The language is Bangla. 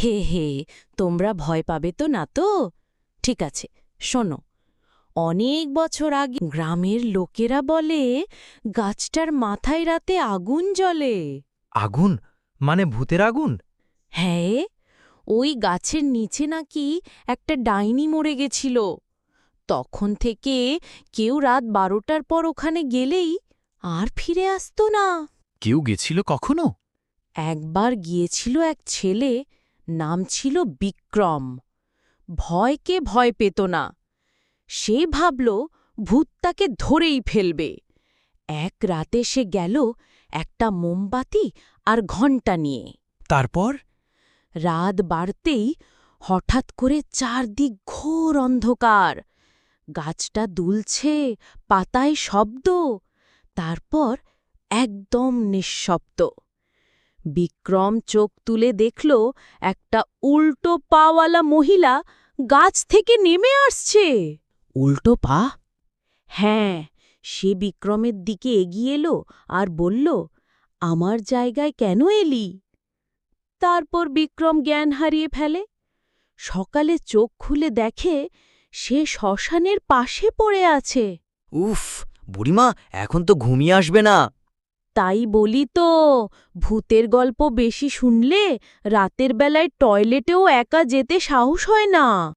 হে হে, তোমরা ভয় পাবে তো না তো? ঠিক আছে, শোনো। অনেক বছর আগে গ্রামের লোকেরা বলে গাছটার মাথায় রাতে আগুন জ্বলে। আগুন? মানে ভূতের আগুন? হ্যাঁ, ওই গাছের নিচে নাকি একটা ডাইনি মরে গেছিল। তখন থেকে কেউ রাত 12টার পর ওখানে গেলেই আর ফিরে আসতো না। কেউ গেছিল কখনো? একবার গিয়েছিল এক ছেলে, নাম ছিল বিক্রম। ভয়কে ভয় পেত না। সে ভাবল ভূত তাকে ধরেই ফেলবে। এক রাতে সে গেল একটা মোমবাতি আর ঘণ্টা নিয়ে। তারপর? রাত বাড়তেই হঠাৎ করে চারদিক ঘোর অন্ধকার। গাছটা দুলছে, পাতায় শব্দ, তারপর একদম নিঃশব্দ। বিক্রম চোখ তুলে দেখল একটা উল্টো পাওয়ালা মহিলা গাছ থেকে নেমে আসছে। উল্টো পা? হ্যাঁ, সে বিক্রমের দিকে এগিয়ে এলো আর বলল, আমার জায়গায় কেন এলি? তারপর বিক্রম জ্ঞান হারিয়ে ফেলে। সকালে চোখ খুলে দেখে সে শ্মশানের পাশে পড়ে আছে। উফ, বুড়িমা, এখন তো ঘুমিয়ে আসবে না। তাই বলি তো, ভূতের গল্প বেশি শুনলে রাতের বেলায় টয়লেটেও একা যেতে সাহস হয় না।